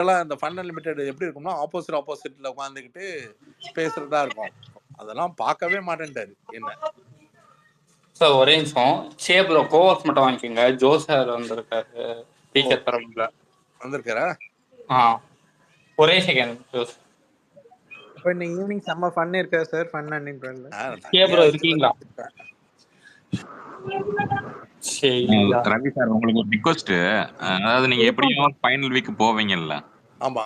அந்த fun unlimited எப்படி இருக்கும்னா ஆப்போசிட்ல உட்காந்துக்கிட்டு பேசுறதா இருக்கும். அதெல்லாம் பார்க்கவே மாட்டேன்ட்டாரு என்ன. சார் ஒரே நிமிஷம். ப்ரோ கோவர்ஸ் மட்டும் வாங்கிக்கோங்க. ஜோ சார் வந்திருக்காரு. ஸ்பீக்கர் தர முடியல. வந்திருக்காரா? ஒரே செகண்ட். இப்போ இன்னைக்கு ஈவினிங் செம்ம ஃபன் இருக்கா சார்? ஃபன் அன்லிமிட்டெட்ல ப்ரோ இருக்கீங்களா? ரவி சார் உங்களுக்கு ஒரு ரிக்வெஸ்ட். அதாவது நீங்க எப்படியும் ஃபைனல் வீக் போவீங்கல்ல? ஆமா.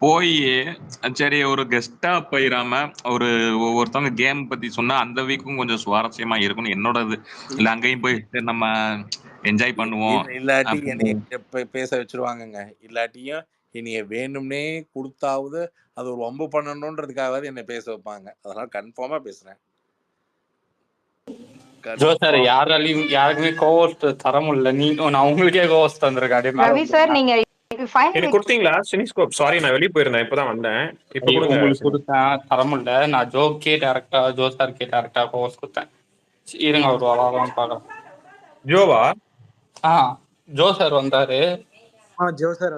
போய் சரி ஒரு கெஸ்டா போயிடாம ஒருத்தவங்க கேம் பத்தி சொன்னா அந்த வீக்கும் கொஞ்சம் சுவாரஸ்யமா இருக்கும்னு என்னோடது. இல்ல அங்கேயும் போய் நம்ம என்ஜாய் பண்ணுவோம். இல்லாட்டி என்னைய பேச வச்சிருவாங்கங்க. இல்லாட்டியும் என்னைய வேணும்னே கொடுத்தாவது அது ஒரு வம்பு பண்ணணும்ன்றதுக்காகவாது என்னை பேச வைப்பாங்க. அதனால கன்ஃபார்மா பேசுறேன். ஜோ சார் யாருக்குமே கோவஸ்ட் தர முடியல. நான் உங்களுக்கே கோவஸ்ட் தந்திருக்கேன். ரவி சார் நீங்க எனக்கு கொடுத்தீங்களா? சினிஸ்கோப் சாரி நான் வெளிய போயிருந்தேன். இப்பதான் வந்தேன். இப்போ உங்களுக்கு கொடுத்தேன் தர முடியல. நான் ஜோ சார் டைரக்டா கோவஸ்ட் கொடுத்தேன். இருங்க ஒரு வாரம் பார்க்கலாம். ஜோவா? ஜோ சார் வந்தாரு. ஜோ சார்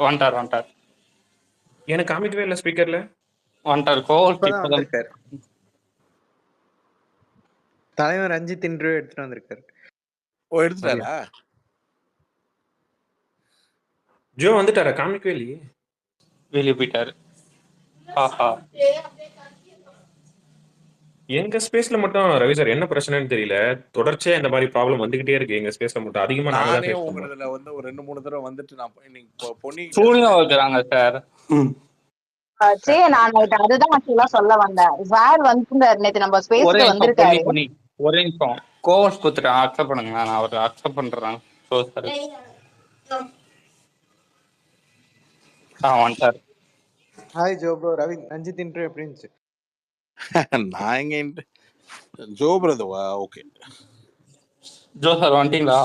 வந்துட்டார். எனக்கு காமிக்கவே இல்ல ஸ்பீக்கர்ல. வந்துட்டார் கோவஸ்ட் இப்பதான் இருக்காரு. தலைவர் ரஞ்சித் இன்டர்வியூ எடுத்துட்டு வந்திருக்காரு. எடுத்துட்டாரா? ஜோ வந்துட்டாரா? காமிக்கவே இல்லையே. வெளியே போயிட்டாரு. எங்க ஸ்பேஸ்ல மட்டும் ரவி சார் என்ன பிரச்சனைன்னு தெரியல. தொடர்ச்சியா இந்த மாதிரி ப்ராப்ளம் வந்துகிட்டே இருக்கு எங்க ஸ்பேஸ்ல மட்டும். அதிகமா நானே உங்களதுல வந்து ஒரு 2-3 தடவை வந்துட்டு நான் இன்னைக்கு பொன்னி சூனியா வைக்கிறாங்க சார். நான் அதுதான் ஆக்சுவலா சொல்ல வந்தேன். சார் வந்து நேத்து நம்ம ஸ்பேஸ்க்கு வந்திருக்காரு. ஒரே நிமிஷம் கோவஸ் கொடுத்துட்டேன். அக்செப்ட் பண்ணுங்க. நான் அவரை அக்செப்ட் பண்றேன். சோ சார் வந்துட்டார். Hi Joe bro. Ravi Ranjith interview எப்படி இருந்துச்சு? நான் எங்க ஜோ பிரதவா? ஓகே ஜோ சார் வந்துட்டீங்களா?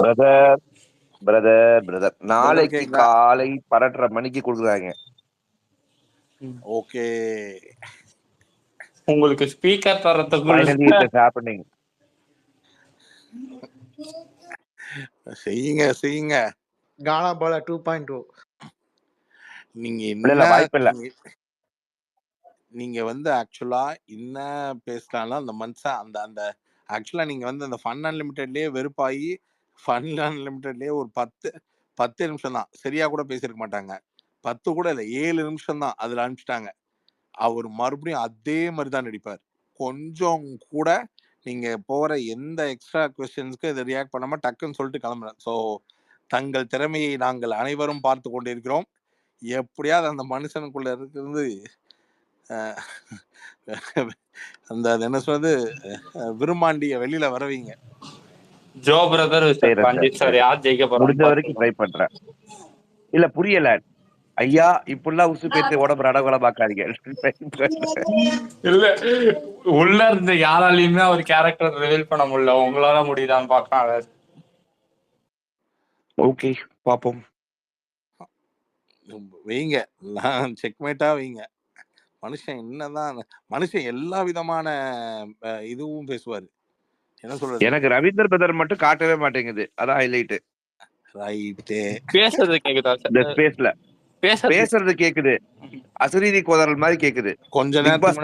பிரதர் நாளைக்கு காலை 12:30 மணிக்கு கொடுக்குறாங்க. ஓகே உங்களுக்கு ஸ்பீக்கர் தரத்துக்கு செய்யுங்க. கானா பாலா 2.0 நீங்க வந்து ஆக்சுவலா என்ன பேசலாம் அந்த மனுஷன் அந்த ஆக்சுவலா நீங்க வந்து அந்த ஃபன் அன்லிமிட்டட்லயே வெறுப்பாயி ஃபன் அன்லிமிட்டட்லயே ஒரு 10 நிமிஷம் தான் சரியா கூட பேசியிருக்க மாட்டாங்க. 10 கூட இல்லை, 7 நிமிஷம் தான் அதுல அனுப்பிச்சிட்டாங்க. அவர் மறுபடியும் அதே மாதிரி தான் நடிப்பார். கொஞ்சம் கூட நீங்க போற எந்த எக்ஸ்ட்ரா கொஸ்டின்ஸ்க்கு இதை ரியாக்ட் பண்ணாம டக்குன்னு சொல்லிட்டு கிளம்புறேன். ஸோ தங்கள் திறமையை நாங்கள் அனைவரும் பார்த்து கொண்டிருக்கிறோம். எப்படியாவது அந்த மனுஷனுக்குள்ள இருக்கிறது அந்த என்ன சொல்றது விரும்மாண்டிய வெளியில வரவீங்க. ஜோ பிரதர் முடிஞ்ச வரைக்கும் ட்ரை பண்றேன். இல்ல புரியல ஐயா, இப்பெல்லாம் உசு பேத்து உடம்பு ரடகொலை பாக்காதீங்க. இல்ல உள்ள இருந்து யாராலையுமே ஒரு கேரக்டர் ரிவீல் பண்ண முடியல. உங்களால முடியுதான்னு பாக்கலாம். ஓகே பாப்போம். வைங்க, செக்மேட்டா வைங்க. மனுஷன் எல்லா விதமான இதுவும் பேசுவாரு. என்ன சொல்றது? எனக்கு ரவீந்தர் பிரதர் மட்டும் காட்டவே மாட்டேங்குது. அதான் ஹைலைட். ரைட்டு. பேசுறது கேக்குதா இந்த ஸ்பேஸ்ல? பேசுறது கேக்குது. அசரீரி கோதரல் மாதிரி கேக்குது. கொஞ்ச நேரத்துக்கு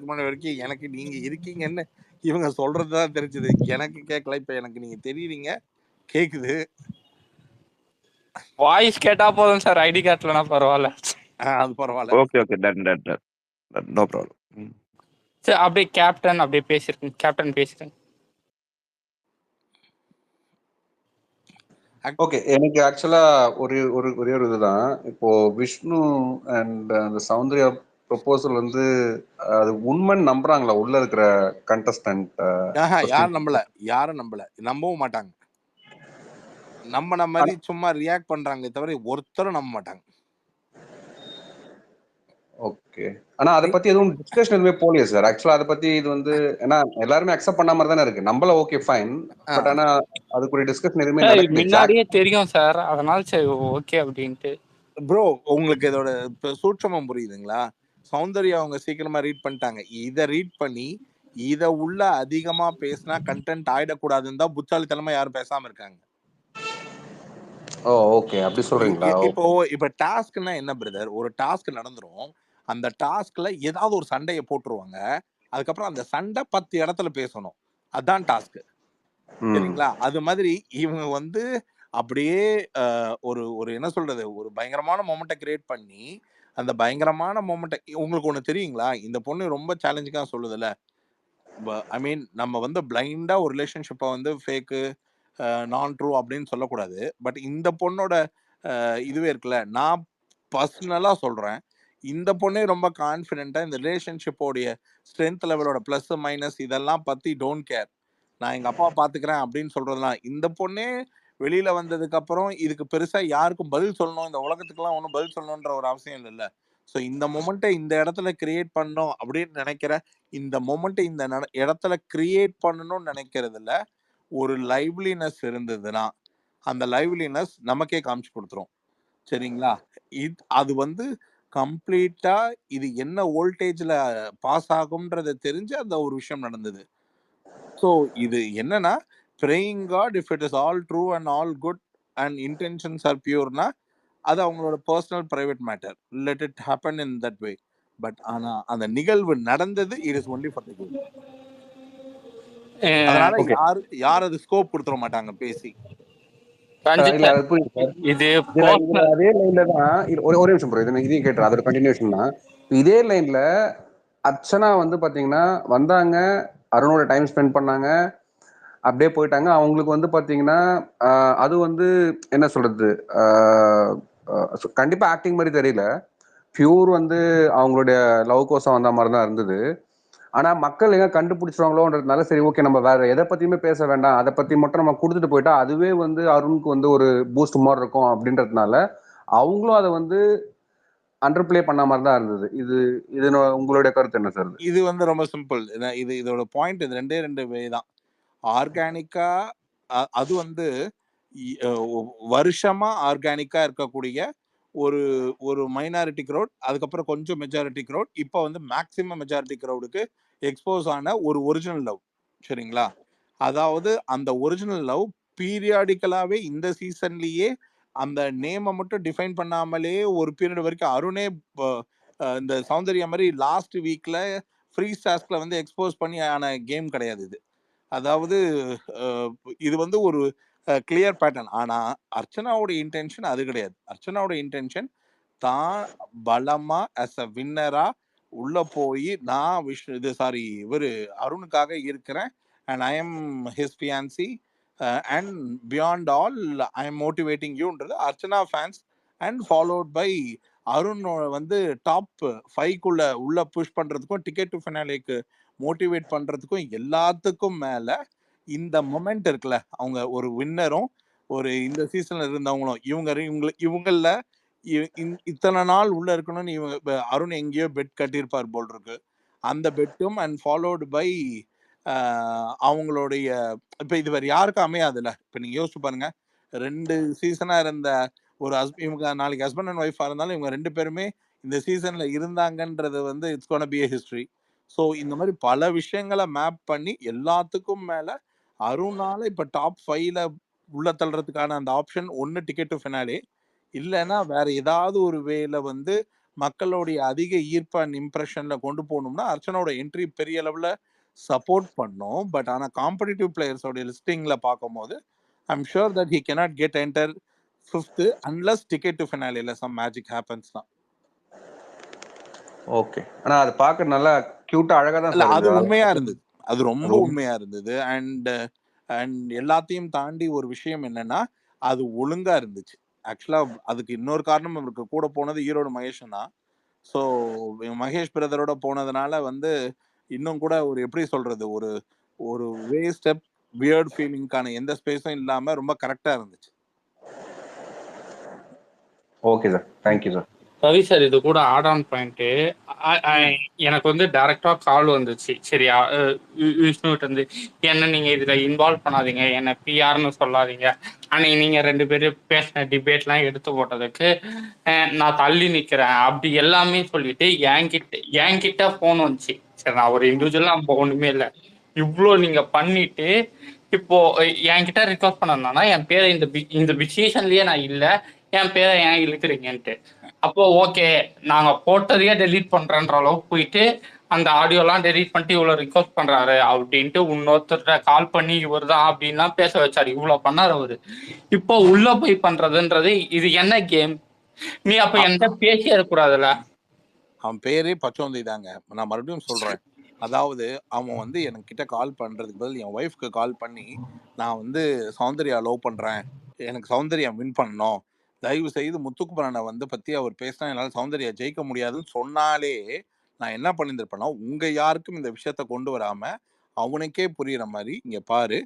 முன்னாடி வரைக்கும் எனக்கு நீங்க இருக்கீங்கன்னு இவங்க சொல்றதுதான் தெரிஞ்சது. எனக்கு கேட்கல. இப்ப எனக்கு நீங்க தெரியுறீங்க, கேக்குது. வாய்ஸ் கேட்டா போதும் சார். ஐடி கார்ட்லனா பரவாயில்ல. அது பரவாயில்ல. Okay done no problem. சரி அப்படியே கேப்டன் அப்படியே பேசிருக்கேன். கேப்டன் பேசுறேன். ஓகே, எனக்கு ஆக்சுவலா ஒரே ஒரு இதுதான். இப்போ விஷ்ணு அண்ட் அந்த சௌந்தர்யா ப்ரொபோசல் வந்து அது உண்மைன்னு நம்புறாங்களா உள்ள இருக்கிற கண்டஸ்டன்ட்? யாரும் நம்பவும் மாட்டாங்க. நம்பின மாதிரி சும்மா ரியாக்ட் பண்றாங்க தவிர ஒருத்தரும் நம்ப மாட்டாங்க. ஓகே, ஆனா அதை பத்தி எதுவும் டிஸ்கஷன் எதுவுமே போலியே சார். ஆக்சுவலா அதை பத்தி இது வந்து ஏன்னா எல்லாருமே அக்செப்ட் பண்ண மாதிரி தானே இருக்கு. நம்மள ஓகே ஃபைன், பட் ஆனா அதுக்குரிய டிஸ்கஷன் எதுவுமே முன்னாடியே தெரியும் சார். அதனால சரி ஓகே அப்படின்ட்டு. ப்ரோ உங்களுக்கு இதோட சூட்சமம் புரியுதுங்களா? சௌந்தர்யா அவங்க சீக்கிரமா ரீட் பண்ணிட்டாங்க. இதை ரீட் பண்ணி இதை உள்ள அதிகமா பேசினா கண்டென்ட் ஆயிடக்கூடாதுன்னு தான் புத்தாலித்தனமா யாரும் பேசாம இருக்காங்க. ஓ ஓகே, அப்படி சொல்றீங்களா? இப்போ டாஸ்க்னா என்ன பிரதர், ஒரு டாஸ்க் நடந்துரும், அந்த டாஸ்க்ல ஏதாவது ஒரு சண்டையை போட்டுருவாங்க, அதுக்கப்புறம் அந்த சண்டை 10 இடத்துல பேசணும், அதான் டாஸ்க். சரிங்களா? அது மாதிரி இவங்க வந்து அப்படியே ஒரு ஒரு என்ன சொல்றது, ஒரு பயங்கரமான மொமெண்ட்டை கிரியேட் பண்ணி, அந்த பயங்கரமான மொமெண்ட்டை உங்களுக்கு ஒண்ணு தெரியுங்களா? இந்த பொண்ணு ரொம்ப சேலஞ்சிங்கா சொல்லுதுல்ல, ஐ மீன் நம்ம வந்து பிளைண்டா ஒரு ரிலேஷன்ஷிப்பை வந்து ஃபேக்கு, நான் ட்ரூ அப்படின்னு சொல்லக்கூடாது. பட் இந்த பொண்ணோட இதுவே இருக்குல்ல, நான் பர்சனலா சொல்றேன், இந்த பொண்ணே ரொம்ப கான்ஃபிடென்ட்டா இந்த ரிலேஷன்ஷிப்போடைய ஸ்ட்ரென்த் லெவலோட ப்ளஸ் மைனஸ் இதெல்லாம் பத்தி டோன்ட் கேர், நான் எங்க அப்பாவை பாத்துக்கிறேன் அப்படின்னு சொல்றதுலாம், இந்த பொண்ணே வெளியில வந்ததுக்கு அப்புறம் இதுக்கு பெருசா யாருக்கும் பதில் சொல்லணும், இந்த உலகத்துக்குலாம் ஒன்றும் பதில் சொல்லணுன்ற ஒரு அவசியம் இல்லைல்ல. ஸோ இந்த மொமெண்ட்டை இந்த இடத்துல கிரியேட் பண்ணணும் அப்படின்னு நினைக்கிற, இந்த மொமெண்ட்டை இந்த இடத்துல கிரியேட் பண்ணணும்னு நினைக்கிறதுல ஒரு லைவ்லினஸ் இருந்ததுன்னா, அந்த லைவ்லினஸ் நமக்கே காமிச்சு கொடுத்துரும். சரிங்களா? அது வந்து கம்ப்ளீட்டா இது என்ன வோல்டேஜ்ல பாஸ் ஆகும்ன்றத தெரிஞ்சு அந்த ஒரு விஷயம் நடந்தது. ஸோ இது என்னன்னா, praying God if it is all true and all good and intentions are pureனா, அது அவங்களோட personal private matter. Let it happen in that way. But ஆனா அந்த நிகழ்வு நடந்தது, it is only for the good. அதனால ஓகே யார் அது ஸ்கோப் கொடுத்துட மாட்டாங்க பேசி. ரஞ்சித் இல்ல சார், அது புரியுது சார். இது இதுல அதே லைன்ல தான் ஒரே நிமிஷம் ப்ரோ, இதையும் கேட்டுறேன், அதோட கண்டினியூஷன் தான். இதே லைன்ல அர்ச்சனா வந்து பாத்தீங்கன்னா வந்தாங்க, அருணோட டைம் ஸ்பெண்ட் பண்ணாங்க, அப்படியே போயிட்டாங்க. அவங்களுக்கு வந்து பாத்தீங்கன்னா அது வந்து என்ன சொல்றது, கண்டிப்பா ஆக்டிங் மாதிரி தெரியல, பியூர் வந்து அவங்களுடைய லவ் கோசம் வந்த மாதிரி தான் இருந்தது. ஆனா மக்கள் எங்க கண்டுபிடிச்சிருவாங்களோன்றதுனால சரி ஓகே நம்ம வேற எதை பத்தியுமே பேச வேண்டாம், அதை பத்தி மட்டும் நம்ம கொடுத்துட்டு போயிட்டா அதுவே வந்து அருணுக்கு வந்து ஒரு பூஸ்ட் மாதிரி இருக்கும் அப்படின்றதுனால அவங்களும் அதை வந்து அண்டர் பிளே பண்ண மாதிரி தான் இருந்தது. இது உங்களுடைய கருத்து என்ன சார்? இது வந்து ரொம்ப சிம்பிள். இதோட பாயிண்ட் இது ரெண்டே வே தான். ஆர்கானிக்கா அது வந்து வருஷமா ஆர்கானிக்கா இருக்கக்கூடிய ஒரு ஒரு மைனாரிட்டி க்ரௌட், அதுக்கப்புறம் கொஞ்சம் மெஜாரிட்டி க்ரௌட், இப்போ வந்து மேக்சிமம் மெஜாரிட்டி க்ரௌடுக்கு எக்ஸ்போஸ் ஆன ஒரு ஒரிஜினல் லவ். சரிங்களா? அதாவது அந்த ஒரிஜினல் லவ் பீரியாடிக்கலாவே இந்த சீசன்லயே அந்த நேமை மட்டும் டிஃபைன் பண்ணாமலே ஒரு பீரியட் வரைக்கும் அருணே இந்த சௌந்தர்யா மாதிரி லாஸ்ட் வீக்ல ஃப்ரீ டாஸ்க்ல வந்து எக்ஸ்போஸ் பண்ணி ஆன கேம் கிடையாது இது. அதாவது இது வந்து ஒரு கிளியர் பேட்டர்ன். ஆனா அர்ச்சனாவோட இன்டென்ஷன் அது கிடையாது. அர்ச்சனாவோட இன்டென்ஷன் தான் பலமா அஸ் அ வின்னரா உள்ள போய் நான் இவரு அருணுக்காக இருக்கிறேன், and I am his fiancee, and beyond all I am motivating யூன்றது Archana fans and followed by Arun வந்து டாப் 5க்குள்ள உள்ள புஷ் பண்றதுக்கும் டிக்கெட் டு ஃபினாலேக்கு மோட்டிவேட் பண்றதுக்கும் எல்லாத்துக்கும் மேல இந்த மொமெண்ட் இருக்குல்ல, அவங்க ஒரு வின்னரும் ஒரு இந்த சீசன்ல இருந்தவங்களும் இவங்கள இத்தனை நாள் உள்ள இருக்கணும்னு இவங்க அருண் எங்கேயோ பெட் கட்டியிருப்பார் போல் இருக்கு. அந்த பெட்டும் அண்ட் ஃபாலோடு பை அவங்களுடைய இப்ப இது வேற யாருக்கும் அமையாதுல்ல. இப்ப நீங்க யோசிச்சு பாருங்க, 2 சீசனா இருந்த ஒரு இவங்க நாளைக்கு ஹஸ்பண்ட் அண்ட் ஒய்ஃபா இருந்தாலும் இவங்க 2 பேருமே இந்த சீசன்ல இருந்தாங்கன்றது வந்து it's gonna be a history. So இந்த மாதிரி பல விஷயங்களை மேப் பண்ணி எல்லாத்துக்கும் மேல அருணால இப்ப டாப் 5ல உள்ள தள்ளுறதுக்கான அந்த ஆப்ஷன் ஒன்னு டிக்கெட் டு ஃபினாலே, இல்லைன்னா வேற ஏதாவது ஒரு வேல வந்து மக்களுடைய அதிக ஈர்ப்பு அண்ட் இம்ப்ரெஷன்ல கொண்டு போகணும்னா அர்ச்சனாவோட என்ட்ரி பெரிய அளவுல சப்போர்ட் பண்ணும். பட் ஆனா காம்படிட்டிவ் பிளேயர்ஸோட லிஸ்டிங்ல பார்க்கும்போது I'm sure that he cannot get enter 5th unless ticket to ஃபினாலேல சம் மேஜிக் ஹேப்பன்ஸ் தான். ஓகே, ஆனா அது பார்க்க நல்லா கியூட்டா அழகா தான் இல்ல சார் அது இருந்தது. உண்மையா இருந்தது, அது ரொம்ப உண்மையா இருந்தது. அண்ட் அண்ட் எல்லாத்தையும் தாண்டி ஒரு விஷயம் என்னன்னா, அது ஒழுங்கா இருந்துச்சு. ஆக்சுவலா அதுக்கு இன்னொரு காரணம் இவருக்கு கூட போனது ஈரோடு மகேஷன் தான். ஸோ மகேஷ் பிரதரோட போனதுனால வந்து இன்னும் கூட ஒரு எப்படி சொல்றது, ஒரு ஒரு ஸ்டெப் வியர்ட் ஃபீலிங்கான எந்த ஸ்பேஸும் இல்லாம ரொம்ப கரெக்டா இருந்துச்சு. Okay sir, thank you sir. Ravi sir, இது கூட ஆட் ஆன் பாயிண்ட், எனக்கு வந்து டைரக்டா கால் வந்துச்சு. சரியா, விஷ்ணுகிட்ட இருந்து, என்ன நீங்க இதுல இன்வால்வ் பண்ணாதீங்க, என்ன பிஆர்னு சொல்லாதீங்க, அன்னைக்கு நீங்க 2 பேரும் பேசின டிபேட்லாம் எடுத்து போட்டதுக்கு நான் தள்ளி நிக்கிறேன் அப்படி எல்லாமே சொல்லிட்டு என்கிட்ட போன் வந்துச்சு. சரி, நான் ஒரு இண்டிவிஜுவலா ஒண்ணுமே இல்லை, இவ்வளோ நீங்க பண்ணிட்டு இப்போ என்கிட்ட ரிக்வஸ்ட் பண்ணனா என் பேரை இந்த பிசினேஷன்லயே நான் இல்ல, என் பேரை ஏன் இழுக்கிறீங்கன்ட்டு. அப்போ ஓகே நாங்க போட்டதையே டெலீட் பண்றேன்ற அளவுக்கு போயிட்டு அந்த ஆடியோலாம் டெலீட் பண்ணிட்டு இவ்வளவு ரிக்வஸ்ட் பண்றாரு அப்படின்ட்டு இன்னொருத்தர்கிட்ட கால் பண்ணி இவர் தான் அப்படின்லாம் பேச வச்சாரு. இவ்வளவு பண்ணாரு அவரு. இப்போ உள்ள போய் பண்றதுன்றது இது என்ன கேம்? நீ அப்ப என்கிட்ட பேசியே இருக்கக்கூடாதுல்ல. அவன் பேரே பச்சோந்தி தாங்க. நான் மறுபடியும் சொல்றேன். அதாவது அவன் வந்து என்கிட்ட கால் பண்றதுக்கு பதில் என் ஒய்ஃப்க்கு கால் பண்ணி நான் வந்து சௌந்தர்யா லவ் பண்றேன், எனக்கு சௌந்தர்யா வின் பண்ணணும், தயவு செய்து முத்துக்குமரனை வந்து பத்தி அவர் பேசினா என்னால் சௌந்தர்யா ஜெயிக்க முடியாதுன்னு சொன்னாலே நான் என்ன பண்ணியிருந்திருப்பேன்னா, உங்க யாருக்கும் இந்த விஷயத்த கொண்டு வராம அவனுக்கே புரியுற மாதிரி, இங்க பாரு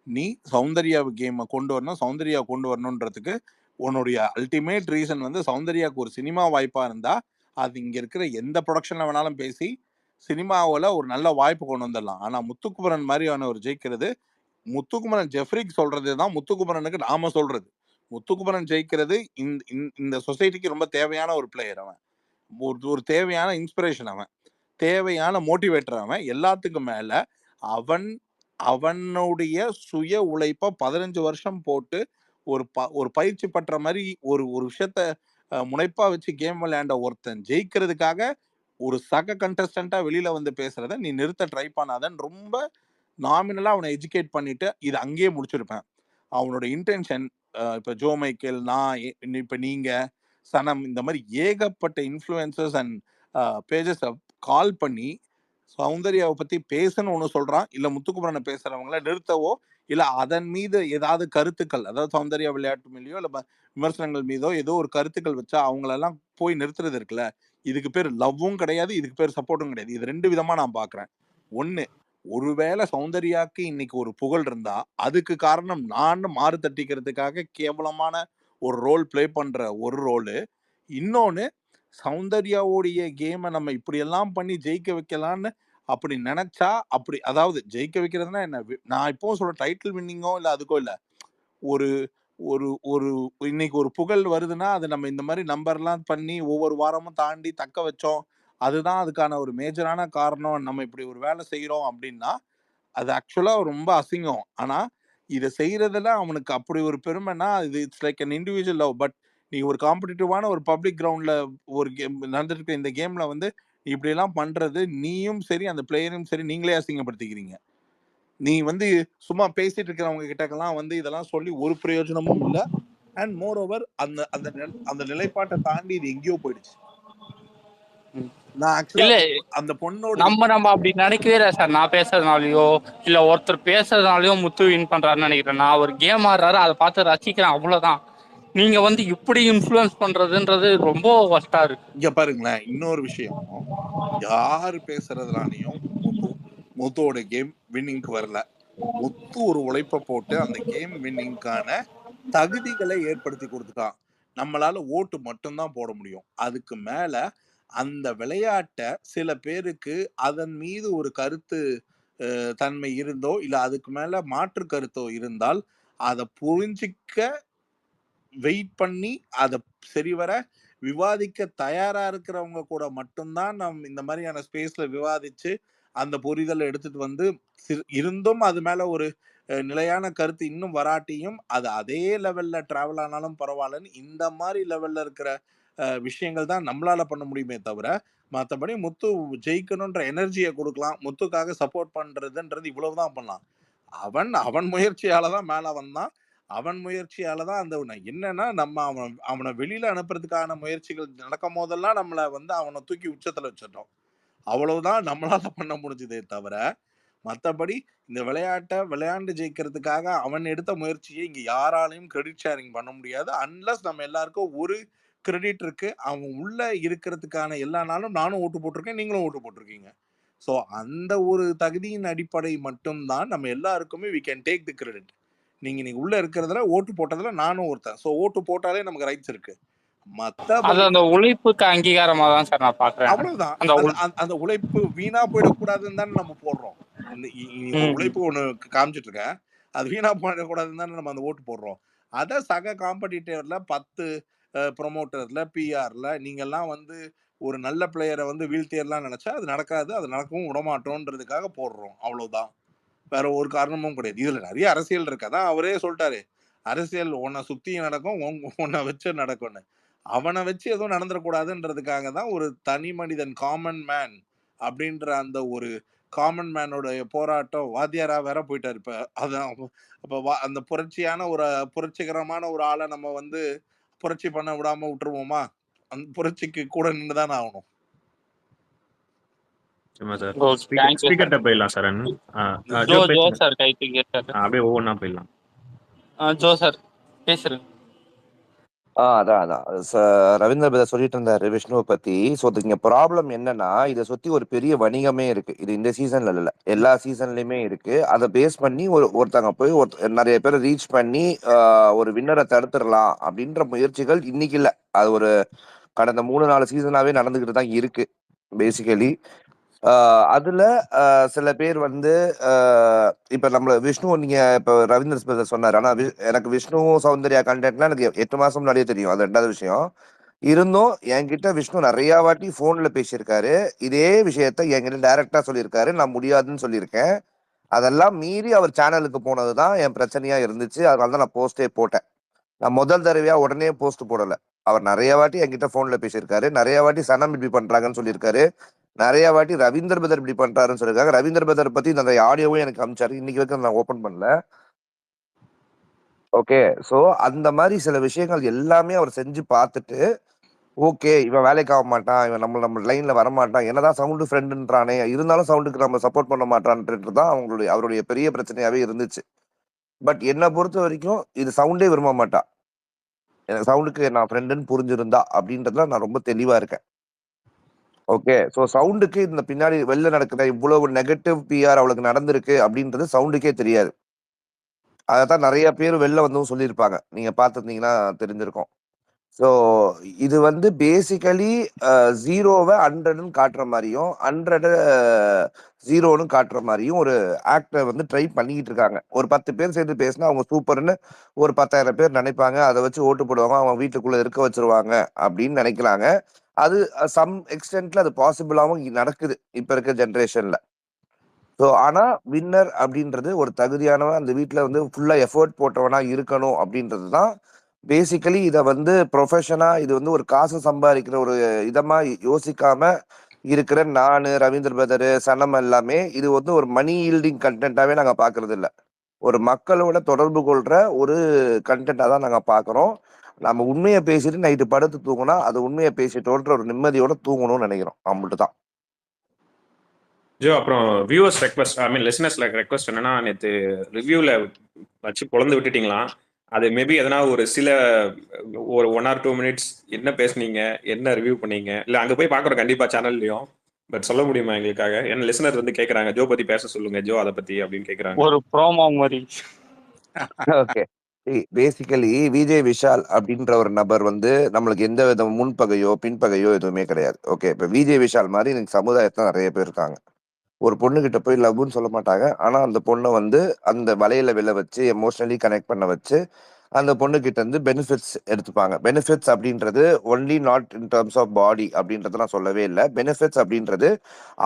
நீ சௌந்தர்யா கேமை கொண்டு வரணும், சௌந்தர்யா கொண்டு வரணுன்றதுக்கு உன்னுடைய அல்டிமேட் ரீசன் வந்து சௌந்தர்யாவுக்கு ஒரு சினிமா வாய்ப்பா இருந்தா அது இங்க இருக்கிற எந்த ப்ரொடக்ஷன்ல வேணாலும் பேசி சினிமாவில் ஒரு நல்ல வாய்ப்பு கொண்டு வந்துடலாம். ஆனா முத்துக்குமரன் மாதிரியான ஒரு ஜெயிக்கிறது, முத்துக்குமரன் ஜெஃப்ரிக்கு சொல்றது தான் முத்துக்குமரனுக்கு நாம சொல்றது. முத்துக்குமரன் ஜெயிக்கிறது இந்த சொசைட்டிக்கு ரொம்ப தேவையான ஒரு பிளேயர். அவன் ஒரு தேவையான இன்ஸ்பிரேஷன், அவன் தேவையான மோட்டிவேட்டர். அவன் எல்லாத்துக்கும் மேல அவனுடைய சுய உழைப்ப 15 வருஷம் போட்டு ஒரு பயிற்சி பற்ற மாதிரி ஒரு விஷயத்த முனைப்பா வச்சு கேம் விளையாண்ட ஒருத்தன் ஜெயிக்கிறதுக்காக ஒரு சக கண்டஸ்டண்டா வெளியில வந்து பேசுறத நீ நிறுத்த ட்ரை பண்ணாதன்னு ரொம்ப நாமினலா அவனை எஜுகேட் பண்ணிட்டு இது அங்கேயே முடிச்சிருப்பேன். அவனோட இன்டென்ஷன் இப்ப ஜோ மைக்கேல், நான், இப்ப நீங்க, சனம், இந்த மாதிரி ஏகப்பட்ட இன்ஃப்ளூயன்சர்ஸ் அண்ட் பேஜஸ் கால் பண்ணி சௌந்தர்யாவை பத்தி பேசணும்னு ஒண்ணு சொல்றான், இல்ல முத்துக்குமரனை பேசுறவங்கள நிறுத்தவோ இல்ல அதன் மீது ஏதாவது கருத்துக்கள், அதாவது சௌந்தர்யா விளையாட்டு மீதோ இல்ல விமர்சனங்கள் மீதோ ஏதோ ஒரு கருத்துக்கள் வச்சா அவங்களெல்லாம் போய் நிறுத்துறது இருக்குல்ல, இதுக்கு பேர் லவ்வும் கிடையாது, இதுக்கு பேர் சப்போர்ட்டும் கிடையாது. இது 2 விதமா நான் பாக்குறேன். ஒண்ணு, ஒருவேளை சௌந்தர்யாக்கு இன்னைக்கு ஒரு புகழ் இருந்தா அதுக்கு காரணம் நான் மாறு தட்டிக்கிறதுக்காக கேவலமான ஒரு ரோல் பிளே பண்ற ஒரு ரோலு. இன்னொன்னு, சௌந்தர்யாவுடைய கேமை நம்ம இப்படி எல்லாம் பண்ணி ஜெயிக்க வைக்கலான்னு அப்படி நினைச்சா, அப்படி அதாவது ஜெயிக்க வைக்கிறதுனா என்ன, நான் இப்பவும் சொல்றேன், டைட்டில் வின்னிங்கோ இல்ல அதுக்கோ இல்ல, ஒரு ஒரு ஒரு இன்னைக்கு ஒரு புகழ் வருதுன்னா அது நம்ம இந்த மாதிரி நம்பர்லாம் பண்ணி ஒவ்வொரு வாரமும் தாண்டி தக்க வச்சோம், அதுதான் அதுக்கான ஒரு மேஜரான காரணம், நம்ம இப்படி ஒரு வேலை செய்யறோம் அப்படின்னா அது ஆக்சுவலா ரொம்ப அசிங்கம். ஆனா இதை செய்யறதுல அவனுக்கு அப்படி ஒரு பெருமைன்னா இது it's like an individual love. But நீ ஒரு காம்படிட்டிவான ஒரு பப்ளிக் கிரவுண்ட்ல ஒரு கேம் நடந்துட்டு இந்த கேம்ல வந்து இப்படி எல்லாம் பண்றது நீயும் சரி அந்த பிளேயரும் சரி நீங்களே அசிங்கப்படுத்திக்கிறீங்க. நீ வந்து சும்மா பேசிட்டு இருக்கிறவங்க கிட்டக்கெல்லாம் வந்து இதெல்லாம் சொல்லி ஒரு பிரயோஜனமும் இல்லை. அண்ட் மோர் ஓவர் அந்த அந்த அந்த நிலைப்பாட்டை தாண்டி இது எங்கேயோ போயிடுச்சு. நான் ஆக்சுவலா அந்த பொண்ணோட நம்ம அப்படி நினைக்கவே இல்லை சார். நான் பேசுறதுனாலயோ இல்ல ஒருத்தர் பேசுறதுனாலயோ முத்து வின் பண்றாருன்னு நினைக்கிறேன். நான் ஒரு கேம் ஆடுறாரு அதை பார்த்து ரசிக்கிறேன், அவ்வளவுதான். நீங்க வந்து இப்படி இன்ஃப்ளூயன்ஸ் பண்றதுன்றது ரொம்ப வஸ்டா இருக்கு. இங்க பாருங்களேன், இன்னொரு விஷயம், யாரு பேசுறதுனாலையும் முத்துவோட கேம் வின்னிங்க்கு வரல. முத்து ஒரு உழைப்பை போட்டு அந்த கேம் வின்னிங்கான தகுதிகளை ஏற்படுத்தி கொடுத்துட்டான். நம்மளால ஓட்டு மட்டும்தான் போட முடியும். அதுக்கு மேல அந்த விளையாட்டை சில பேருக்கு அதன் மீது ஒரு கருத்து தன்மை இருந்தோ இல்ல அதுக்கு மேல மாற்று கருத்தோ இருந்தால் அதை புரிஞ்சிக்க வெயிட் பண்ணி அதை சரிவர விவாதிக்க தயாரா இருக்கிறவங்க கூட மட்டும்தான் நம்ம இந்த மாதிரியான ஸ்பேஸ்ல விவாதிச்சு அந்த புரிதலை எடுத்துட்டு வந்து இருந்தும் அது மேல ஒரு நிலையான கருத்து இன்னும் வராட்டியும் அது அதே லெவல்ல டிராவல் ஆனாலும் பரவாயில்லன்னு இந்த மாதிரி லெவல்ல இருக்கிற விஷயங்கள் தான் நம்மளால பண்ண முடியுமே தவிர, மற்றபடி முத்து ஜெயிக்கணுன்ற எனர்ஜியை கொடுக்கலாம், முத்துக்காக சப்போர்ட் பண்றதுன்றது இவ்வளவுதான் பண்ணலாம். அவன் முயற்சியால தான் மேல வந்தான். அவன் முயற்சியால தான் அந்த என்னன்னா நம்ம அவனை வெளியில அனுப்புறதுக்கான முயற்சிகள் நடக்கும் போதெல்லாம் நம்மளை வந்து அவனை தூக்கி உச்சத்துல வச்சிட்டோம். அவ்வளவுதான் நம்மளால பண்ண முடிஞ்சதே தவிர, மற்றபடி இந்த விளையாட்டை விளையாண்டு ஜெயிக்கிறதுக்காக அவன் எடுத்த முயற்சியை இங்க யாராலையும் கிரெடிட் ஷேரிங் பண்ண முடியாது. அன்லஸ் நம்ம எல்லாருக்கும் ஒரு கிரெடிட் இருக்கு, அவன் உள்ள இருக்கிறதுக்கான எல்லா நாளும் நானும் ஓட்டு போட்டிருக்கேன், நீங்களும் ஓட்டு போட்டிருக்கீங்க. ஸோ அந்த ஒரு தகுதியின் அடிப்படை மட்டும்தான் நம்ம எல்லாருக்குமே we can take the credit. நீங்க உள்ள இருக்கிறதுல ஓட்டு போட்டதுல நானும் ஒருத்தன். ஸோ ஓட்டு போட்டாலே நமக்கு ரைட்ஸ் இருக்கு. அந்த உழைப்புக்கு அங்கீகாரமா தான் சார் நான் பாக்குறேன். அவ்வளவுதான். அந்த உழைப்பு வீணா போயிடக்கூடாதுன்னு தானே நம்ம போடுறோம். உழைப்பு ஒண்ணு காமிச்சிட்டு இருக்கேன், அது வீணா போயிடக்கூடாதுன்னு தானே நம்ம அந்த ஓட்டு போடுறோம். அத சக காம்படிட்டர்ல 10 ப்ரொமோட்டர்ல பிஆர்ல நீங்க எல்லாம் வந்து ஒரு நல்ல பிளேயரை வந்து வீழ்த்தியெல்லாம் நினைச்சா அது நடக்காது, அது நடக்கவும் விடமாட்டோன்றதுக்காக போடுறோம், அவ்வளவுதான். வேற ஒரு காரணமும் கிடையாது. இதுல நிறைய அரசியல் இருக்கு. அதான் அவரே சொல்லிட்டாரு, அரசியல் உன்னை சுத்தி நடக்கும், உன்னை வச்சு நடக்கும்னு. அவனை வச்சு எதுவும் நடந்துடக்கூடாதுன்றதுக்காக தான் ஒரு தனி மனிதன், காமன் மேன் அப்படின்ற அந்த ஒரு காமன் மேனோட போராட்டம் வாத்தியாரா வேற போயிட்டாரு. இப்ப அதான் அப்ப அந்த புரட்சியான ஒரு புரட்சிகரமான ஒரு ஆளை நம்ம வந்து புரட்சி பண்ண விடாம விட்டுருவோமா? அந்த புரட்சிக்கு கூட நின்றுதானே ஆகணும். Sir okay, thank you sir. ஸ்பீக்கர்ட்ட போயிடலாம் சார். ஜோ ஜோ சார் கை தூக்கிட்டாரு. அப்படியே ஒவ்வொன்றா போயிடலாம். ஜோ சார் பேசுறேன். அதான் ரவீந்திர பிரதர் சொல்லிட்டு இருந்தாரு விஷ்ணுவை பத்தி. ஸோ இங்க ப்ராப்ளம் என்னன்னா, இதை சுத்தி ஒரு பெரிய வணிகமே இருக்கு. இது இந்த சீசன்ல இல்ல, எல்லா சீசன்லயுமே இருக்கு. அதை பேஸ் பண்ணி ஒருத்தங்க போய் நிறைய பேரை ரீச் பண்ணி ஒரு வின்னரை தடுத்துடலாம் அப்படின்ற முயற்சிகள் இன்னைக்கு இல்ல, அது ஒரு கடந்த 3-4 சீசனாவே நடந்துகிட்டு தான் இருக்கு பேசிக்கலி. அதுல சில பேர் வந்து இப்ப நம்மள விஷ்ணு, நீங்க இப்ப ரவீந்திர பிரதர் சொன்னாரு. ஆனா எனக்கு விஷ்ணு சௌந்தர்யா கண்டென்ட்லாம் எனக்கு 8 மாசம் முன்னாடியே தெரியும். அது 2வது விஷயம். இருந்தும் என்கிட்ட விஷ்ணு நிறைய வாட்டி போன்ல பேசியிருக்காரு. இதே விஷயத்த என்கிட்ட டைரக்டா சொல்லியிருக்காரு. நான் முடியாதுன்னு சொல்லியிருக்கேன். அதெல்லாம் மீறி அவர் சேனலுக்கு போனதுதான் என் பிரச்சனையா இருந்துச்சு. அதனாலதான் நான் போஸ்டே போட்டேன். நான் முதல் தடவையா உடனே போஸ்ட் போடல. அவர் நிறைய வாட்டி என்கிட்ட போன்ல பேசியிருக்காரு. நிறைய வாட்டி சனம் இப்படி பண்றாங்கன்னு சொல்லியிருக்காரு. நிறைய வாட்டி ரவீந்திர பிரதர் இப்படி பண்றாருன்னு சொல்லியிருக்காங்க. ரவீந்திர பிரதர் பத்தி அந்த ஆடியோவும் எனக்கு அனுப்பிச்சாரு. இன்னைக்கு வரைக்கும் நான் ஓபன் பண்ணல. ஓகே, சோ அந்த மாதிரி சில விஷயங்கள் எல்லாமே அவர் செஞ்சு பார்த்துட்டு, ஓகே இவன் வேலைக்கு ஆக மாட்டான், இவன் நம்ம லைன்ல வரமாட்டான், என்னதான் சவுண்டு ஃப்ரெண்டுன்றானே, இருந்தாலும் சவுண்டுக்கு நம்ம சப்போர்ட் பண்ண மாட்டான்றது தான் அவருடைய பெரிய பிரச்சனையாவே இருந்துச்சு. பட் என்னை பொறுத்த வரைக்கும் இது சவுண்டே விரும்ப மாட்டா. எனக்கு சவுண்டுக்கு நான் ஃப்ரெண்டுன்னு புரிஞ்சிருந்தா அப்படின்றதுல நான் ரொம்ப தெளிவா இருக்கேன். ஓகே, ஸோ சவுண்டுக்கு இந்த பின்னாடி வெளில நடக்கிற இவ்வளவு நெகட்டிவ் பிஆர் அவளுக்கு நடந்திருக்கு அப்படின்றது சவுண்டுக்கே தெரியாது. அதைத்தான் நிறைய பேர் வெளில வந்தும் சொல்லியிருப்பாங்க. நீங்க பார்த்துருந்தீங்கன்னா தெரிஞ்சிருக்கும். ஸோ இது வந்து பேசிக்கலி 0வை 100ன்னு காட்டுற மாதிரியும் 100 0ன்னு காட்டுற மாதிரியும் ஒரு ஆக்டை வந்து ட்ரை பண்ணிக்கிட்டு இருக்காங்க. ஒரு 10 பேர் சேர்ந்து பேசினா அவங்க சூப்பர்னு ஒரு 10,000 பேர் நினைப்பாங்க. அதை வச்சு ஓட்டு போடுவாங்க, அவங்க வீட்டுக்குள்ள இருக்க வச்சிருவாங்க அப்படின்னு நினைக்கிறாங்க. அது சம் எக்ஸ்டென்ட்ல அது பாசிபிளாவும் நடக்குது இப்ப இருக்க ஜென்ரேஷன்ல. ஸோ ஆனா வின்னர் அப்படின்றது ஒரு தகுதியானவன், அந்த வீட்டுல வந்து ஃபுல்லா எஃபோர்ட் போட்டவனா இருக்கணும் அப்படின்றது தான் பேசிக்கலி. இதை வந்து ப்ரொஃபஷனா, இது வந்து ஒரு காசு சம்பாதிக்கிற ஒரு இதமா யோசிக்காம இருக்கிற நானு, ரவீந்திர பிரதரு, சனம் எல்லாமே இது வந்து ஒரு மணி ஈல்டிங் கண்டென்ட்டாவே நாங்க பாக்குறது இல்ல. ஒரு மக்களோட தொடர்பு கொள்ற ஒரு கண்டென்ட்டா தான் நாங்க பாக்குறோம். நம்ம உண்மையை பேசிட்டு நைட்டு படுத்து தூங்கினா அது உண்மையை பேசிட்டோன்ற ஒரு நிம்மதியோட தூங்கணும்னு நினைக்கிறோம். அம்பிட்டு தான். ஜோ, அப்புறம் வியூவர்ஸ் ரெக்வஸ்ட், ஐ மீன் லிசனர்ஸ் ரெக்வஸ்ட் என்னன்னா, நேற்று ரிவ்யூல வச்சு பொழந்து விட்டுட்டீங்களா? அது மேபி எதனா ஒரு சில ஒரு 1 or 2 minutes என்ன பேசுனீங்க, என்ன ரிவ்யூ பண்ணீங்க, இல்ல அங்க போய் பாக்குறோம் கண்டிப்பா சேனல்லையும். பட் சொல்ல முடியுமா எங்களுக்காக? ஏன்னா லிசனர் வந்து கேக்குறாங்க, ஜோ பத்தி பேச சொல்லுங்க ஜோ, அதை பத்தி அப்படின்னு கேக்குறாங்க. ஒரு ப்ரோமோ மாதிரி. ஓகே, பேசிக்கலி விஜய் விஷால் அப்படின்ற ஒரு நபர் வந்து நம்மளுக்கு எந்த வித முன்பகையோ பின்பகையோ எதுவுமே கிடையாது. ஓகே, இப்ப விஜய் விஷால் மாதிரி இன்னைக்கு சமுதாயத்துல நிறைய பேர் இருக்காங்க. ஒரு பொண்ணுகிட்ட போய் லவ்னு சொல்ல மாட்டாங்க. ஆனா அந்த பொண்ணை வந்து அந்த வலையில விழ வச்சு எமோஷனலி கனெக்ட் பண்ண வச்சு அந்த பொண்ணுகிட்ட இருந்து பெனிஃபிட்ஸ் எடுத்துப்பாங்க. பெனிஃபிட்ஸ் அப்படின்றது only not in terms of body அப்படின்றத நான் சொல்லவே இல்லை. பெனிஃபிட்ஸ் அப்படின்றது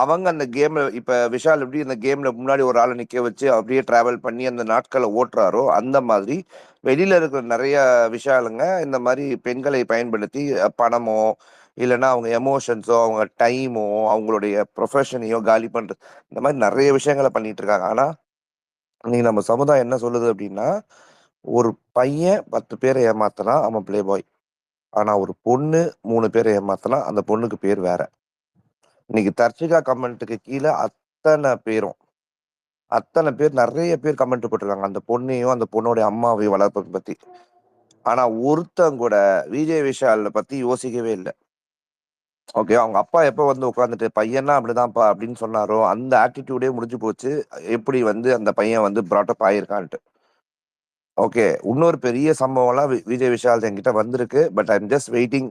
அவங்க அந்த கேம்ல, இப்ப விஷால் எப்படி இந்த கேம்ல முன்னாடி ஒரு ஆளை நிக்க வச்சு அப்படியே டிராவல் பண்ணி அந்த நாட்களை ஓட்டுறாரோ, அந்த மாதிரி வெளியில இருக்கிற நிறைய விஷாலுங்க இந்த மாதிரி பெண்களை பயன்படுத்தி பணமோ இல்லைன்னா அவங்க எமோஷன்ஸோ அவங்க டைமோ அவங்களுடைய ப்ரொஃபஷனையோ காலி பண்றது, இந்த மாதிரி நிறைய விஷயங்களை பண்ணிட்டு இருக்காங்க. ஆனா இன்னைக்கு நம்ம சமுதாயம் என்ன சொல்லுது அப்படின்னா, ஒரு பையன் 10 பேரை ஏமாத்தினா அவன் பிளே பாய். ஆனா ஒரு பொண்ணு 3 பேரை ஏமாத்தினா அந்த பொண்ணுக்கு பேர் வேற. இன்னைக்கு தர்ஷிகா கமெண்ட்டுக்கு கீழே அத்தனை பேர் நிறைய பேர் கமெண்ட் போட்டிருக்காங்க அந்த பொண்ணையும் அந்த பொண்ணோட அம்மாவையும் வளர்ப்பதை பத்தி. ஆனா ஒருத்தன் கூட விஜய் விஷால பத்தி யோசிக்கவே இல்லை. ஓகே, அவங்க அப்பா எப்ப வந்து உட்காந்துட்டு பையனா அப்படிதான்ப்பா அப்படின்னு சொன்னாரோ அந்த ஆட்டிடியூடே முடிஞ்சு போச்சு. எப்படி வந்து அந்த பையன் வந்து பிராட்டப் ஆயிருக்கான்ட்டு. ஓகே, இன்னொரு பெரிய சம்பவம்லாம் விஜய் விஷால் என்கிட்ட வந்திருக்கு. But I am just waiting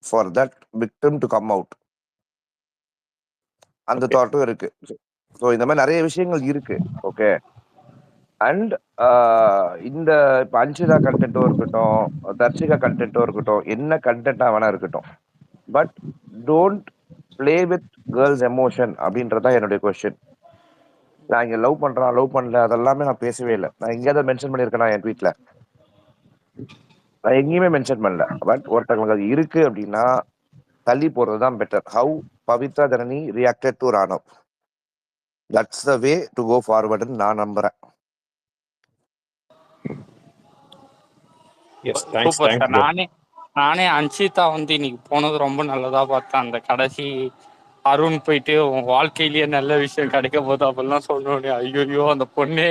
for that victim to come out. அந்த தாட்டும் இருக்கு. ஸோ இந்த மாதிரி நிறைய விஷயங்கள் இருக்கு. ஓகே, அண்ட் இந்த இப்போ அன்ஷிதா கண்டென்ட்டோ இருக்கட்டும், தர்ஷிகா கண்டென்ட்டோ இருக்கட்டும், என்ன கண்டென்ட்டா வேணா இருக்கட்டும், but don't play with girls emotion அப்படின்றதான் என்னுடைய கொஸ்டின். நான் இங்க லவ் பண்றான் லவ் பண்ணல அதெல்லாமே நான் பேசவே இல்லை. நான் எங்கேயாவது மென்ஷன் பண்ணியிருக்கேன் என் ட்வீட்ல? நான் எங்கேயுமே மென்ஷன் பண்ணல. பட் ஒருத்தவங்களுக்கு அது இருக்கு அப்படின்னா தள்ளி போறது தான் better. How Pavithra Janani reacted to Ranav, that's the way to go ஃபார்வர்டுன்னு நான் நம்புறேன். Yes, thanks super thanks sir. Bro. நானே அன்ஷிதா வந்து இன்னைக்கு போனது ரொம்ப நல்லதா பார்த்தேன். அந்த கடைசி அருண் போயிட்டு உன் வாழ்க்கையிலேயே நல்ல விஷயம் கிடைக்க போகுது அப்படிலாம் சொன்னோடனே ஐயோ அந்த பொண்ணே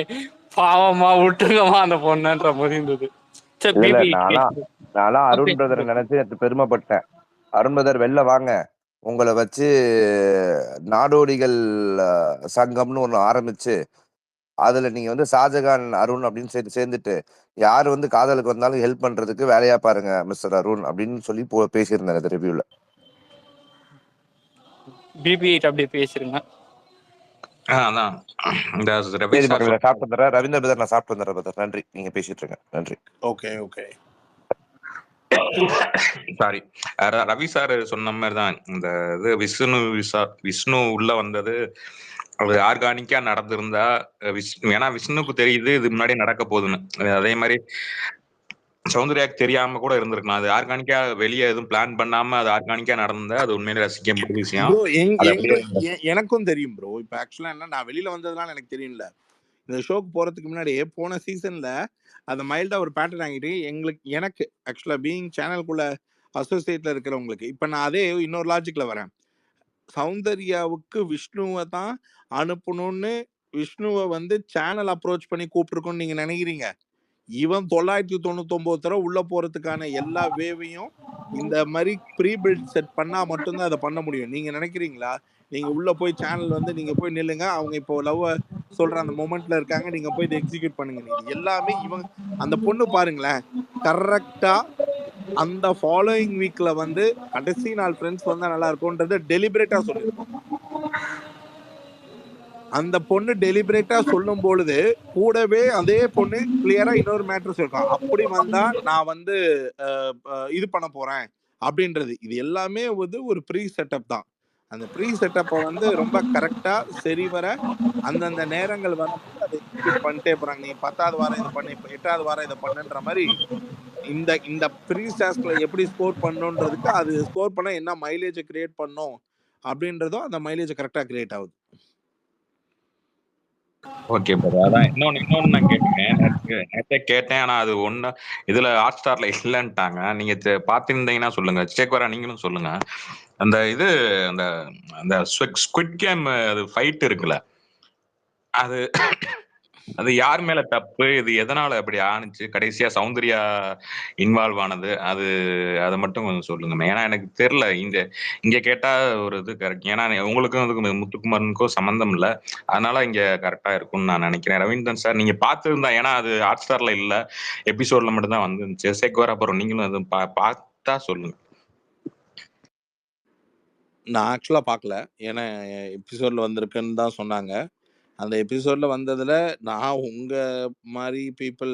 பாவமா விட்டுருங்கம்மா அந்த பொண்ணுன்ற மாதிரி இருந்தது. சரி இல்ல பிபி நான்லாம் அருண் பிரதரை நினைச்சு எனக்கு பெருமைப்பட்டேன். அருண் பிரதர் வெளில வாங்க, உங்களை வச்சு நாடோடிகள் சங்கம்னு ஒண்ணு ஆரம்பிச்சு அதுல நீங்க வந்து ஷாஜகான் அருண் அப்படின்னு சேர்ந்துட்டு யாரு வந்து காதலுக்கு வந்தாலும் ஹெல்ப் பண்றதுக்கு வேலையா பாருங்க மிஸ்டர் அருண் அப்படின்னு சொல்லி பேசியிருந்தாரு இந்த ரிவ்யூல. பிபி அப்படியே பேசிருங்க. அதான் இந்த ரவி சரி சார் மக்கள், சாப்பிட்டு வந்துடுறேன். ரவீந்திர பிரதர் நான் சாப்பிட்டு வந்துடுறேன் பிரதர். நன்றி, நீங்க பேசிட்டு இருங்க. நன்றி. Okay okay. Sorry, Ravi sir சொன்ன மாதிரி தான் இந்த இது விஷ்ணு உள்ள வந்தது அது ஆர்கானிக்கா நடந்திருந்தா ஏன்னா விஷ்ணுக்கு தெரியுது இது முன்னாடி நடக்க போகுதுன்னு. அதே மாதிரி சௌந்தர்யாக்கு தெரியாம கூட இருந்திருக்கலாம். அது ஆர்கானிக்கா வெளியே எதுவும் பிளான் பண்ணாம அது ஆர்கானிக்கா நடந்தா அது உண்மையிலே ரசிக்கப்பட்ட விஷயம். எனக்கும் தெரியும் ப்ரோ. இப்ப ஆக்சுவலா என்ன, நான் வெளியில வந்ததுனால எனக்கு தெரியல. இந்த ஷோக்கு போறதுக்கு முன்னாடியே போன சீசன்ல அந்த மைல்டா ஒரு பேட்டர்ன் ஆகிட்டு எனக்கு ஆக்சுவலா பீயிங் சேனலுக்குள்ள அசோசியேட்ல இருக்கிறவங்களுக்கு இப்ப நான் அதே இன்னொரு லாஜிக்ல வரேன். சௌந்தர்யாவுக்கு விஷ்ணுவை தான் அனுப்பணும்னு விஷ்ணுவை வந்து சேனல் அப்ரோச் பண்ணி கூப்பிட்டுருக்கோன்னு நீங்க நினைக்கிறீங்க? இவன் 999 தடவை உள்ள போறதுக்கான எல்லா வேவையும் இந்த மாதிரி ப்ரீ பில்ட் செட் பண்ணா மட்டும்தான் அதை பண்ண முடியும். நீங்க நினைக்கிறீங்களா? நீங்க உள்ள போய் சேனல் வந்து நீங்க போய் நில்லுங்க, அவங்க இப்போ லவ் சொல்ற அந்த மொமெண்ட்ல இருக்காங்க, நீங்க போய் இதை எக்ஸிக்யூட் பண்ணுங்க. இது எல்லாமே இவங்க அந்த பொண்ணு பாருங்களேன், கரெக்டா அந்த ஃபாலோயிங் வீக்ல வந்து கடைசி நாள் ஃப்ரெண்ட்ஸ் வந்தா நல்லா இருக்கும்ன்றது டெலிபரேட்டா சொல்லியிருக்கோம். அந்த பொண்ணு டெலிபரேட்டா சொல்லும் பொழுது கூடவே அதே பொண்ணு கிளியரா இன்னொரு மேட்டர் சொல்லிருக்கான், அப்படி வந்தா நான் வந்து இது பண்ண போறேன் அப்படின்றது. இது எல்லாமே வந்து ஒரு ப்ரீ செட்டப் தான். அந்த ப்ரீ செட்டப்பை வந்து ரொம்ப கரெக்டா சரிவர அந்தந்த நேரங்கள் வரும்போது அதை எக்ஸிக்யூட் பண்ணிட்டே போறாங்க. நீ 10வது வாரம் இதை பண்ணு, 8வது வாரம் இதை பண்ணுன்ற மாதிரி இந்த இந்த ப்ரீ டாஸ்க்ல எப்படி ஸ்கோர் பண்ணணுன்றதுக்கு அது ஸ்கோர் பண்ண என்ன மைலேஜை கிரியேட் பண்ணும் அப்படின்றதும் அந்த மைலேஜை கரெக்டா கிரியேட் ஆகுது. Okay brother. அதான் இன்னொன்னு நான் நேற்றே கேட்டேன். ஆனா அது ஒண்ணு இதுல ஹாட் ஸ்டார்ல இல்லைன்ட்டாங்க. நீங்க பாத்திருந்தீங்கன்னா சொல்லுங்க. சேக்வரா நீங்களும் சொல்லுங்க. அந்த இது அந்த அந்த ஸ்குவிட் கேம் அது ஃபைட் இருக்குல்ல, அது அது யார் மேல தப்பு, இது எதனால அப்படி ஆணுச்சு, கடைசியா சௌந்தர்யா இன்வால்வ் ஆனது, அதை மட்டும் கொஞ்சம் சொல்லுங்க. ஏன்னா எனக்கு தெரியல. இங்க கேட்டா ஒரு இது கரெக்ட். ஏன்னா உங்களுக்கும் அதுக்கு முத்துக்குமாரனுக்கும் சம்பந்தம் இல்லை, அதனால இங்க கரெக்டா இருக்கும்னு நான் நினைக்கிறேன். ரவீந்திரன் சார் நீங்க பார்த்துருந்தா, ஏன்னா அது ஹாட் ஸ்டார்ல இல்ல, எபிசோட்ல மட்டும் தான் வந்துருந்துச்சு. சேக்வரா அப்புறம் நீங்களும் அது பார்த்தா சொல்லுங்க. நான் ஆக்சுவலா பார்க்கல, ஏன்னா எபிசோட்ல வந்திருக்குன்னு தான் சொன்னாங்க. அந்த எபிசோட்ல வந்ததுல நான் உங்க மாதிரி பீப்புள்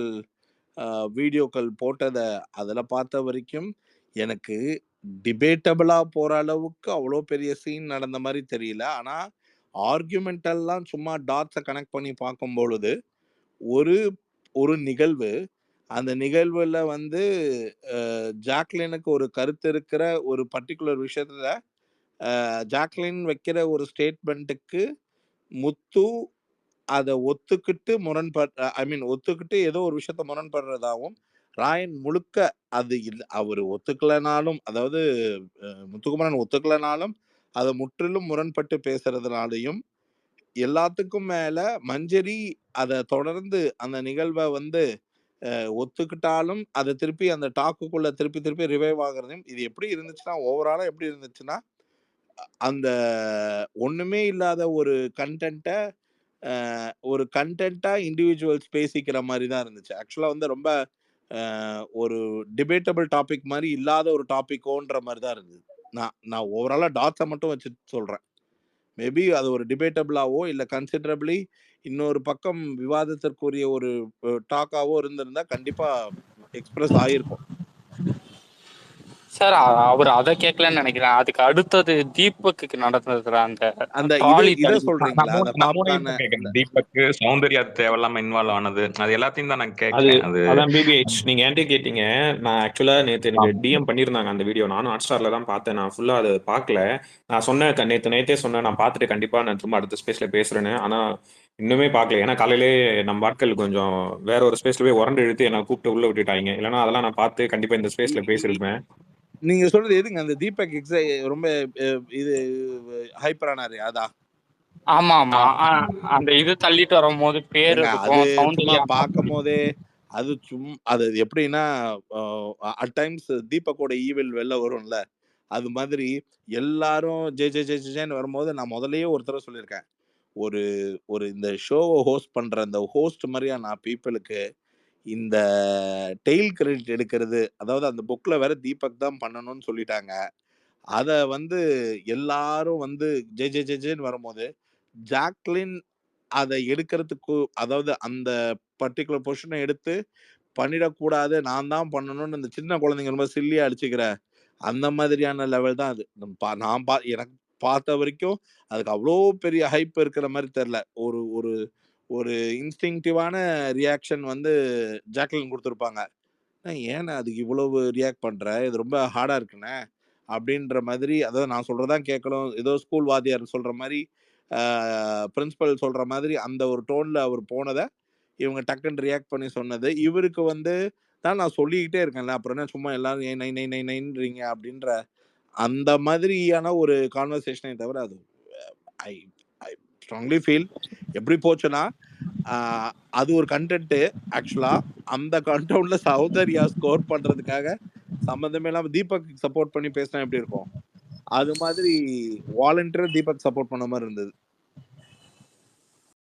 வீடியோக்கள் போட்டதை அதில் பார்த்த வரைக்கும் எனக்கு டிபேட்டபிளா போற அளவுக்கு அவ்வளோ பெரிய சீன் நடந்த மாதிரி தெரியல. ஆனா ஆர்கியூமெண்டெல்லாம் சும்மா டாட்ஸை கனெக்ட் பண்ணி பார்க்கும் பொழுது ஒரு ஒரு நிகழ்வு, அந்த நிகழ்வுல வந்து ஜாக்லினுக்கு ஒரு கருத்து இருக்கிற ஒரு பர்டிகுலர் விஷயத்துல ஜாக்லின் வைக்கிற ஒரு ஸ்டேட்மெண்ட்டுக்கு முத்து அதை ஒத்துக்கிட்டு ஒத்துக்கிட்டு ஏதோ ஒரு விஷயத்த முரண்படுறதாகவும், ராயன் முழுக்க அது அவர் ஒத்துக்கலனாலும், அதாவது முத்துக்குமரன் ஒத்துக்கலனாலும் அதை முற்றிலும் முரண்பட்டு பேசுறதுனாலையும், எல்லாத்துக்கும் மேல மஞ்சரி அதை தொடர்ந்து அந்த நிகழ்வை வந்து ஒத்துக்கிட்டாலும் அதை திருப்பி அந்த டாக்குக்குள்ள திருப்பி ரிவைவ் ஆகுறதையும், இது எப்படி இருந்துச்சுன்னா ஓவராலா எப்படி இருந்துச்சுன்னா, அந்த ஒண்ணுமே இல்லாத ஒரு கண்டென்ட்டா இண்டிவிஜுவல்ஸ் பேசிக்கிற மாதிரி தான் இருந்துச்சு. ஆக்சுவலா வந்து ரொம்ப ஒரு டிபேட்டபிள் டாபிக் மாதிரி இல்லாத ஒரு டாபிக்கோன்ற மாதிரி தான் இருந்தது. நான் ஓவராலா டாட்ஸை மட்டும் வச்சு சொல்றேன். மேபி அது ஒரு டிபேட்டபிளாவோ இல்லை கன்சிடரபிளி இன்னொரு பக்கம் விவாதத்திற்குரிய ஒரு டாக்காவோ இருந்திருந்தா கண்டிப்பா எக்ஸ்பிரஸ் ஆயிருக்கும். சார் அவர் அதை கேட்கலன்னு நினைக்கிறேன். அதுக்கு அடுத்தது தீபக்கு நடந்தது அந்த அந்த ட்ராலி இத தள்ளி சொல்றீங்களா? அந்த பாப்கார்ன் கேட்கறேன். தீபக் சௌந்தர்யா தேவையில்லாம இன்வால்வ் ஆனது அது எல்லாத்தையும் தான் நான் அது கேட்கிறேன். அது அதான் பிபிஹெச் நீங்க என்கிட்ட கேட்டீங்க. நான் ஆக்சுவலா நேத்து எனக்கு டிஎம் பண்ணியிருந்தாங்க அந்த வீடியோ. நானும் ஹாட்ஸ்டார்ல தான் பார்த்தேன். நான் ஃபுல்லா அதை பார்க்கல. நான் சொன்னேன் நேத்தே சொன்னேன் நான் பார்த்துட்டு கண்டிப்பா நான் திரும்ப அடுத்த ஸ்பேஸ்ல பேசுறேன்னு. ஆனா இன்னுமே பார்க்கல. ஏன்னா காலையிலே நம்ம ஆட்கள் கொஞ்சம் வேற ஒரு ஸ்பேஸ்ல போய் உரண்டு இழுத்து என்ன கூப்பிட்டு உள்ள விட்டுட்டாங்க. இல்லைன்னா அதெல்லாம் நான் பார்த்து கண்டிப்பா இந்த ஸ்பேஸ்ல பேசியிருப்பேன். நீங்க சொல்றது எதுங்க? அந்த தீபக் ரொம்ப இது ஹைப்பர் ஆனாரு அதா? ஆமா ஆமா அந்த இது தள்ளிட்டு வரும்போது பேர் அது இருக்கும் சும்மா சௌந்தர்யா பார்க்கும் போதே அது அது எப்படின்னா அட் டைம்ஸ் தீபக்கோட ஈவில் வெளில வரும்ல, அது மாதிரி எல்லாரும் ஜே ஜே ஜே ஜேன்னு வரும்போது நான் முதல்லயே ஒரு தடவை சொல்லியிருக்கேன். ஒரு ஒரு இந்த ஷோவை ஹோஸ்ட் பண்ற அந்த ஹோஸ்ட் மாதிரியான பீப்புளுக்கு இந்த டெய்ல் கிரெடிட் எடுக்கிறது, அதாவது அந்த புக்ல வேற தீபக் தான் பண்ணணும்னு சொல்லிட்டாங்க. அத வந்து எல்லாரும் வந்து ஜே ஜே ஜே ஜேன்னு வரும்போது ஜாக்லின் அதை எடுக்கிறதுக்கு, அதாவது அந்த பர்டிகுலர் பொசிஷனை எடுத்து பண்ணிடக்கூடாது, நான் தான் பண்ணணும்னு இந்த சின்ன குழந்தைங்க ரொம்ப சில்லியா அடிச்சுக்கிற அந்த மாதிரியான லெவல் தான் அது. நான் எனக்கு பார்த்த வரைக்கும் அதுக்கு அவ்வளோ பெரிய ஹைப் இருக்கிற மாதிரி தெரியல. ஒரு ஒரு ஒரு இன்ஸ்டிங்டிவான ரியாக்ஷன் வந்து ஜாக்லின் கொடுத்துருப்பாங்க. ஏன்னா அதுக்கு இவ்வளவு ரியாக்ட் பண்ற, இது ரொம்ப ஹார்டா இருக்குண்ணே அப்படின்ற மாதிரி. அதாவது நான் சொல்றதான் கேட்கணும், ஏதோ ஸ்கூல் வாத்தியார் சொல்ற மாதிரி, பிரின்சிபல் சொல்ற மாதிரி அந்த ஒரு டோன்ல அவர் போனதை இவங்க டக்குன்னு ரியாக்ட் பண்ணி சொன்னது. இவருக்கு வந்து தான் நான் சொல்லிக்கிட்டே இருக்கேன்ல, அப்புறம் என்ன சும்மா எல்லாரும் ஏன் நை நை நை நைன்றீங்க அப்படின்ற அந்த மாதிரியான ஒரு கான்வர்சேஷனை தவிர அது ஐ ஐ ஸ்ட்ராங்லி ஃபீல் எப்படி போச்சுன்னா, அது ஒரு கண்டென்ட். ஆக்சுவலா அந்த கண்டென்ட்ல சௌந்தர்யா ஸ்கோர் பண்றதுக்காக சம்பந்தமே இல்லாம தீபக் சப்போர்ட் பண்ணி பேசினா எப்படி இருக்கும், அது மாதிரி வாலண்டியரா தீபக் சப்போர்ட் பண்ண மாதிரி இருந்தது.